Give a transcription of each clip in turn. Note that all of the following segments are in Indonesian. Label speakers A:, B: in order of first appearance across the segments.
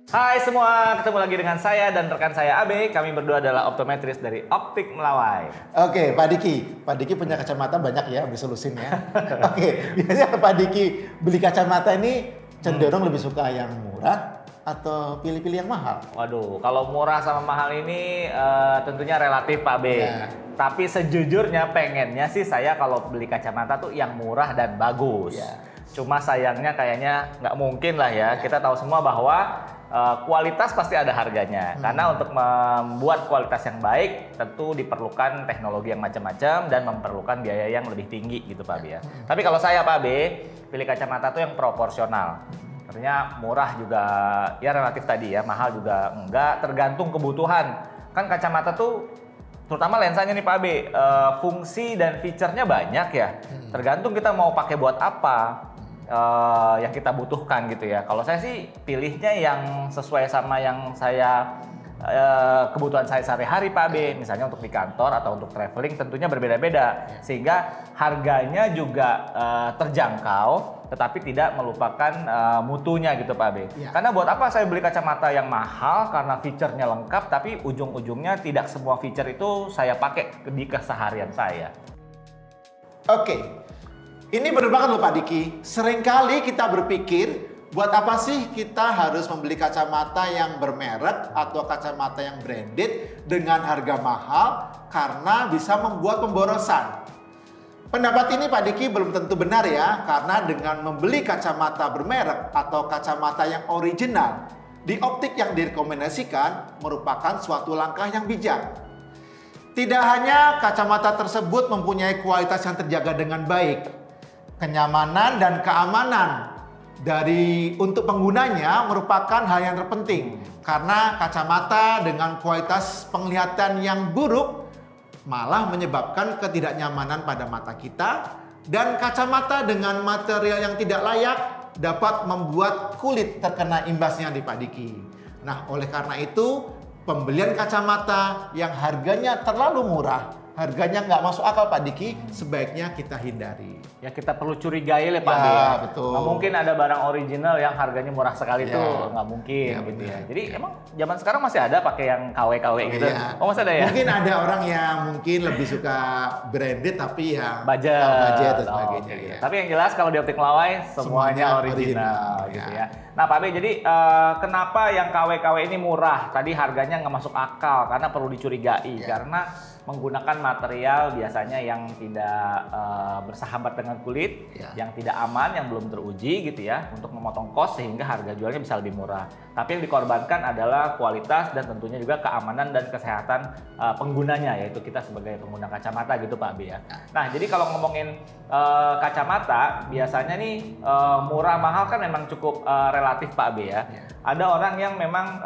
A: Hai semua, ketemu lagi dengan saya dan rekan saya Abe. Kami berdua adalah optometris dari Optik Melawai.
B: Oke, Pak Diki. Pak Diki punya kacamata banyak ya, bisa lusin ya. Oke, biasanya Pak Diki beli kacamata ini cenderung lebih suka yang murah atau pilih-pilih yang mahal?
A: Waduh, kalau murah sama mahal ini tentunya relatif Pak B.
B: Ya.
A: Tapi sejujurnya pengennya sih saya kalau beli kacamata tuh yang murah dan bagus.
B: Ya.
A: Cuma sayangnya kayaknya nggak mungkin lah ya. Kita tahu semua bahwa kualitas pasti ada harganya. Karena untuk membuat kualitas yang baik tentu diperlukan teknologi yang macam-macam dan memerlukan biaya yang lebih tinggi gitu Pak B ya. Tapi kalau saya Pak B, pilih kacamata tuh yang proporsional. Artinya murah juga ya relatif tadi ya, mahal juga enggak, tergantung kebutuhan. Kan kacamata tuh terutama lensanya nih Pak B, fungsi dan fiturnya banyak ya. Tergantung kita mau pakai buat apa. Yang kita butuhkan gitu ya. Kalau saya sih pilihnya yang sesuai sama yang saya kebutuhan saya sehari-hari Pak B. Misalnya untuk di kantor atau untuk traveling tentunya berbeda-beda. Sehingga harganya juga terjangkau tetapi tidak melupakan mutunya gitu Pak B.
B: Ya.
A: Karena buat apa saya beli kacamata yang mahal karena fiturnya lengkap tapi ujung-ujungnya tidak semua fitur itu saya pakai di keseharian saya.
B: Oke. Ini benar banget loh Pak Diki. Seringkali kita berpikir, buat apa sih kita harus membeli kacamata yang bermerek atau kacamata yang branded dengan harga mahal karena bisa membuat pemborosan. Pendapat ini Pak Diki belum tentu benar ya, karena dengan membeli kacamata bermerek atau kacamata yang original di optik yang direkomendasikan merupakan suatu langkah yang bijak. Tidak hanya kacamata tersebut mempunyai kualitas yang terjaga dengan baik, kenyamanan dan keamanan untuk penggunanya merupakan hal yang terpenting karena kacamata dengan kualitas penglihatan yang buruk malah menyebabkan ketidaknyamanan pada mata kita, dan kacamata dengan material yang tidak layak dapat membuat kulit terkena imbasnya di Pak Diki. Nah, oleh karena itu pembelian kacamata yang harganya terlalu murah, harganya nggak masuk akal Pak Diki, sebaiknya kita hindari.
A: Ya kita perlu curigai ya Pak B.
B: Ya, betul.
A: Nggak mungkin ada barang original yang harganya murah sekali
B: Ya.
A: tuh, nggak mungkin
B: Ya,
A: gitu ya.
B: benar.
A: Jadi emang zaman sekarang masih ada pakai yang KW-KW gitu?
B: Ya.
A: Oh masih ada ya?
B: Mungkin ada orang yang mungkin lebih suka branded tapi yang
A: budget,
B: budget dan
A: Oh,
B: sebagainya.
A: oke.
B: Ya.
A: Tapi yang jelas kalau di Optik Melawai semuanya original
B: original,
A: gitu
B: ya.
A: ya. Nah Pak B, jadi kenapa yang KW-KW ini murah? Tadi harganya nggak masuk akal karena perlu dicurigai karena menggunakan material biasanya yang tidak bersahabat dengan kulit, yang tidak aman, yang belum teruji gitu ya, untuk memotong kos sehingga harga jualnya bisa lebih murah. Tapi yang dikorbankan adalah kualitas dan tentunya juga keamanan dan kesehatan penggunanya, yaitu kita sebagai pengguna kacamata gitu Pak B ya. Nah jadi kalau ngomongin kacamata, biasanya nih murah mahal kan memang cukup relatif Pak B ya. Ada orang yang memang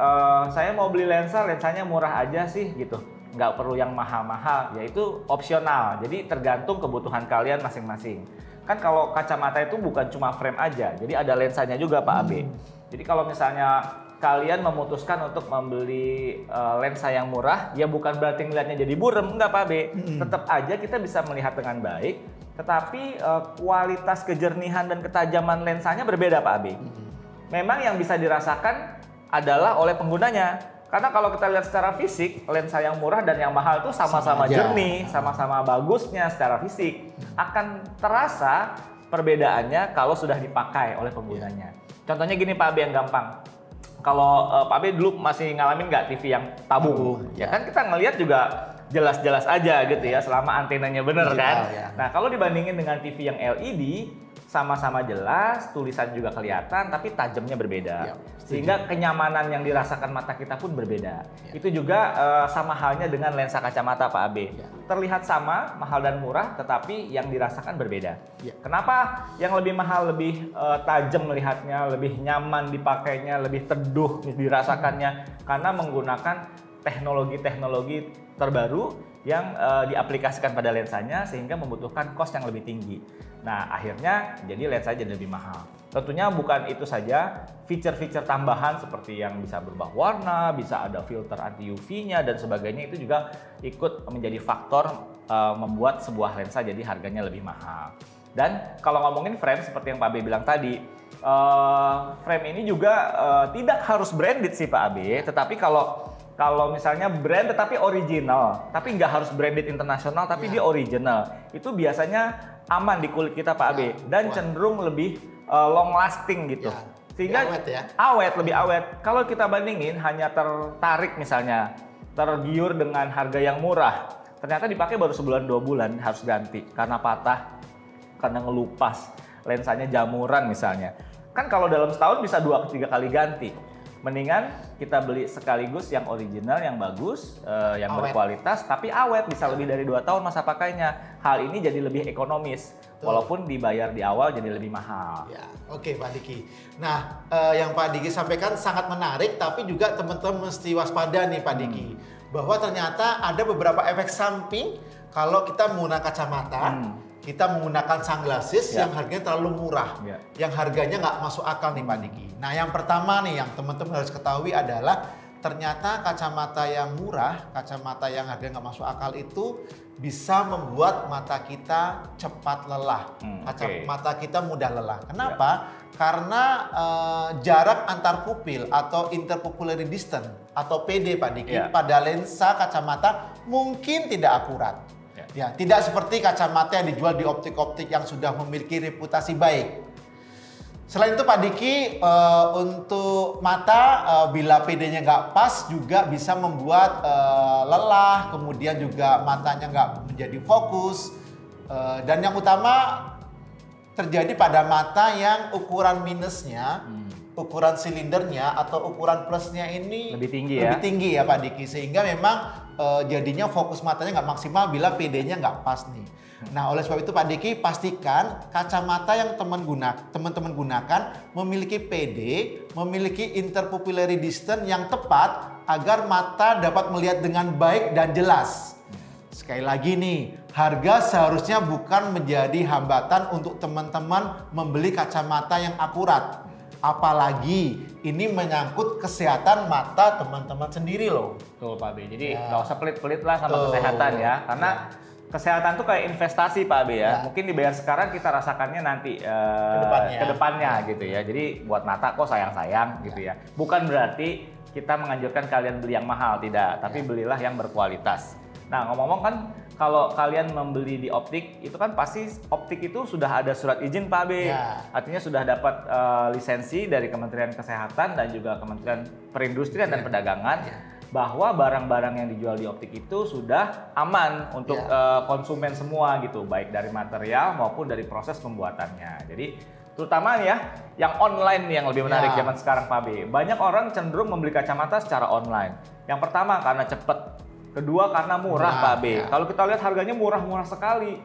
A: saya mau beli lensanya murah aja sih gitu, nggak perlu yang mahal-mahal, yaitu opsional. Jadi tergantung kebutuhan kalian masing-masing. Kan kalau kacamata itu bukan cuma frame aja, jadi ada lensanya juga Pak Abe. Jadi kalau misalnya kalian memutuskan untuk membeli lensa yang murah, ya bukan berarti ngeliatnya jadi burem, enggak Pak Abe. Tetap aja kita bisa melihat dengan baik, tetapi kualitas kejernihan dan ketajaman lensanya berbeda Pak Abe. Memang yang bisa dirasakan adalah oleh penggunanya. Karena kalau kita lihat secara fisik, lensa yang murah dan yang mahal itu sama-sama jernih, sama-sama bagusnya secara fisik. Akan terasa perbedaannya kalau sudah dipakai oleh penggunanya. Contohnya gini Pak Abe yang gampang. Kalau Pak Abe dulu masih ngalamin nggak TV yang tabung? Ya kan kita ngelihat juga jelas-jelas aja gitu ya, selama antenanya bener kan. Nah kalau dibandingin dengan TV yang LED, sama-sama jelas, tulisan juga kelihatan, tapi tajamnya berbeda. Sehingga kenyamanan yang dirasakan mata kita pun berbeda. Itu juga sama halnya dengan lensa kacamata Pak Abe. Terlihat sama, mahal dan murah, tetapi yang dirasakan berbeda. Kenapa yang lebih mahal lebih tajam melihatnya, lebih nyaman dipakainya, lebih teduh dirasakannya? Karena menggunakan teknologi-teknologi terbaru yang diaplikasikan pada lensanya sehingga membutuhkan cost yang lebih tinggi. Nah, akhirnya jadi lensa jadi lebih mahal. Tentunya bukan itu saja, fitur-fitur tambahan seperti yang bisa berubah warna, bisa ada filter anti UV-nya dan sebagainya itu juga ikut menjadi faktor membuat sebuah lensa jadi harganya lebih mahal. Dan kalau ngomongin frame seperti yang Pak B bilang tadi, frame ini juga tidak harus branded sih Pak Abe, tetapi kalau misalnya brand tetapi original, tapi nggak harus branded internasional, tapi dia original, itu biasanya aman di kulit kita Pak Abe, dan cenderung lebih long lasting gitu. Sehingga lebih awet. Kalau kita bandingin hanya tertarik misalnya, tergiur dengan harga yang murah, ternyata dipakai baru sebulan 2 bulan harus ganti karena patah, karena ngelupas, lensanya jamuran misalnya. Kan kalau dalam setahun bisa 2-3 kali ganti. Mendingan kita beli sekaligus yang original, yang bagus, yang berkualitas, tapi awet, bisa lebih dari 2 tahun masa pakainya. Hal ini jadi lebih ekonomis, walaupun dibayar di awal jadi lebih mahal.
B: Ya, oke Pak Diki. Nah, yang Pak Diki sampaikan sangat menarik, tapi juga teman-teman mesti waspada nih Pak Diki. Bahwa ternyata ada beberapa efek samping kalau kita menggunakan kacamata. Kita menggunakan sunglasses yang harganya terlalu murah, yang harganya nggak masuk akal nih Pak Diki. Nah yang pertama nih yang teman-teman harus ketahui adalah ternyata kacamata yang murah, kacamata yang harganya nggak masuk akal itu bisa membuat mata kita cepat lelah, mata kita mudah lelah. Kenapa? Karena jarak antar pupil atau interpupillary distance atau PD Pak Diki pada lensa kacamata mungkin tidak akurat. Ya, tidak seperti kacamata yang dijual di optik-optik yang sudah memiliki reputasi baik. Selain itu Pak Diki, untuk mata bila PD-nya nggak pas juga bisa membuat lelah, kemudian juga matanya nggak menjadi fokus. Dan yang utama terjadi pada mata yang ukuran minusnya, ukuran silindernya atau ukuran plusnya ini
A: lebih tinggi
B: ya Pak Diki, sehingga memang jadinya fokus matanya nggak maksimal bila PD-nya nggak pas nih. Nah oleh sebab itu Pak Diki pastikan kacamata yang teman-teman gunakan memiliki PD, memiliki interpupillary distance yang tepat agar mata dapat melihat dengan baik dan jelas. Sekali lagi nih, harga seharusnya bukan menjadi hambatan untuk teman-teman membeli kacamata yang akurat. Apalagi ini menyangkut kesehatan mata teman-teman sendiri loh.
A: Betul Pak B. Jadi nggak usah pelit-pelit lah sama kesehatan ya. Karena kesehatan tuh kayak investasi Pak B ya. Mungkin dibayar sekarang, kita rasakannya nanti ke depannya gitu ya. Jadi buat mata kok sayang-sayang gitu ya. Bukan berarti kita menganjurkan kalian beli yang mahal, tidak. Tapi belilah yang berkualitas. Nah ngomong-ngomong kan, kalau kalian membeli di optik, itu kan pasti optik itu sudah ada surat izin Pak B. Artinya sudah dapat lisensi dari Kementerian Kesehatan dan juga Kementerian Perindustrian dan Perdagangan bahwa barang-barang yang dijual di optik itu sudah aman untuk konsumen semua gitu, baik dari material maupun dari proses pembuatannya. Jadi terutama ya yang online yang lebih menarik zaman sekarang Pak B. Banyak orang cenderung membeli kacamata secara online. Yang pertama karena cepat. Kedua karena murah Pak B. Kalau kita lihat harganya murah-murah sekali.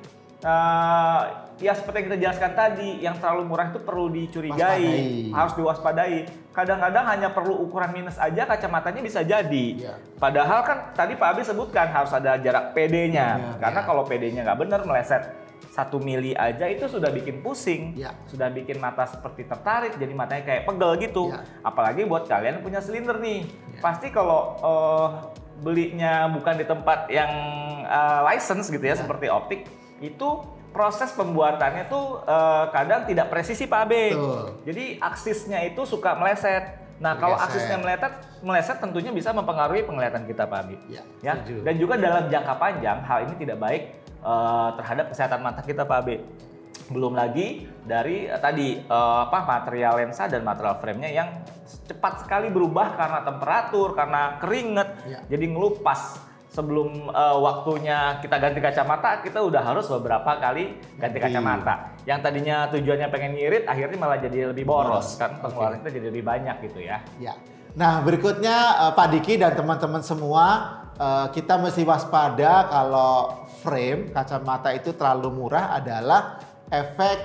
A: Ya seperti yang kita jelaskan tadi, yang terlalu murah itu perlu dicurigai, harus diwaspadai. Kadang-kadang hanya perlu ukuran minus aja kacamatanya bisa jadi. Padahal kan tadi Pak B sebutkan harus ada jarak PD-nya. Karena kalau PD-nya nggak benar, meleset 1 mili aja itu sudah bikin pusing, sudah bikin mata seperti tertarik, jadi matanya kayak pegel gitu. Apalagi buat kalian yang punya silinder nih, pasti kalau belinya bukan di tempat yang license gitu ya, seperti optik, itu proses pembuatannya tuh kadang tidak presisi Pak B. Jadi aksisnya itu suka meleset. Nah kalau aksisnya meleset tentunya bisa mempengaruhi penglihatan kita Pak B. Ya. Dan juga dalam jangka panjang hal ini tidak baik terhadap kesehatan mata kita Pak B. Belum lagi dari tadi material lensa dan material frame-nya yang cepat sekali berubah karena temperatur, karena keringet, jadi ngelupas. Sebelum waktunya kita ganti kacamata, kita udah harus beberapa kali ganti kacamata. Yang tadinya tujuannya pengen ngirit, akhirnya malah jadi lebih boros kan, pengeluaran kita jadi lebih banyak gitu ya.
B: Nah berikutnya Pak Diki dan teman-teman semua, kita mesti waspada kalau frame kacamata itu terlalu murah adalah efek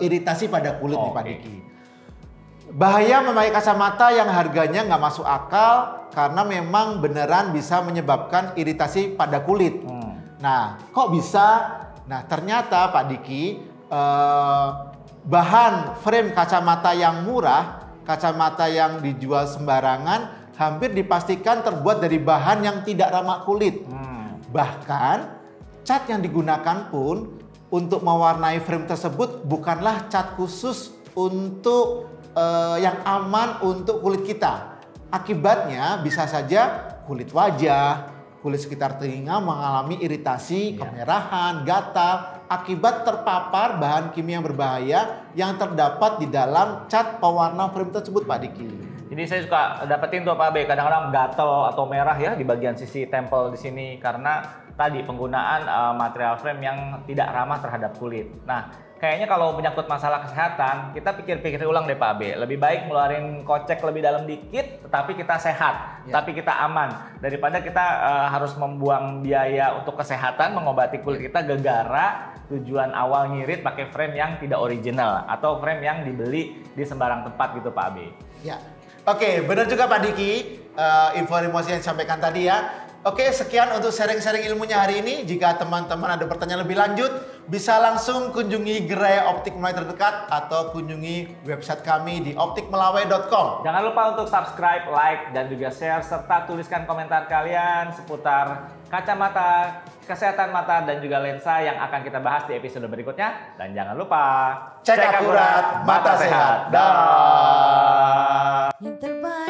B: iritasi pada kulit nih Pak Diki. Bahaya memakai kacamata yang harganya nggak masuk akal karena memang beneran bisa menyebabkan iritasi pada kulit. Nah, kok bisa? Nah, ternyata Pak Diki, bahan frame kacamata yang murah, kacamata yang dijual sembarangan, hampir dipastikan terbuat dari bahan yang tidak ramah kulit. Bahkan, cat yang digunakan pun untuk mewarnai frame tersebut bukanlah cat khusus untuk yang aman untuk kulit kita. Akibatnya bisa saja kulit wajah, kulit sekitar telinga mengalami iritasi, kemerahan, gatal akibat terpapar bahan kimia berbahaya yang terdapat di dalam cat pewarna frame tersebut, Pak Diki.
A: Jadi saya suka dapetin tuh Pak B, kadang-kadang gatel atau merah ya di bagian sisi tempel di sini karena tadi penggunaan material frame yang tidak ramah terhadap kulit. Nah, kayaknya kalau menyangkut masalah kesehatan, kita pikir-pikir ulang deh Pak B. Lebih baik ngeluarin kocek lebih dalam dikit, tetapi kita sehat, tapi kita aman. Daripada kita harus membuang biaya untuk kesehatan, mengobati kulit kita gegara tujuan awal ngirit pakai frame yang tidak original atau frame yang dibeli di sembarang tempat gitu Pak B.
B: Ya, oke, benar juga Pak Diki, info-info yang disampaikan tadi ya. Oke, sekian untuk sharing-sharing ilmunya hari ini. Jika teman-teman ada pertanyaan lebih lanjut, bisa langsung kunjungi gerai Optik Melawai terdekat atau kunjungi website kami di optikmelawai.com.
A: Jangan lupa untuk subscribe, like, dan juga share, serta tuliskan komentar kalian seputar kacamata, kesehatan mata, dan juga lensa yang akan kita bahas di episode berikutnya. Dan jangan lupa,
B: cek akurat, mata sehat. Dah.
C: Yang terbaik.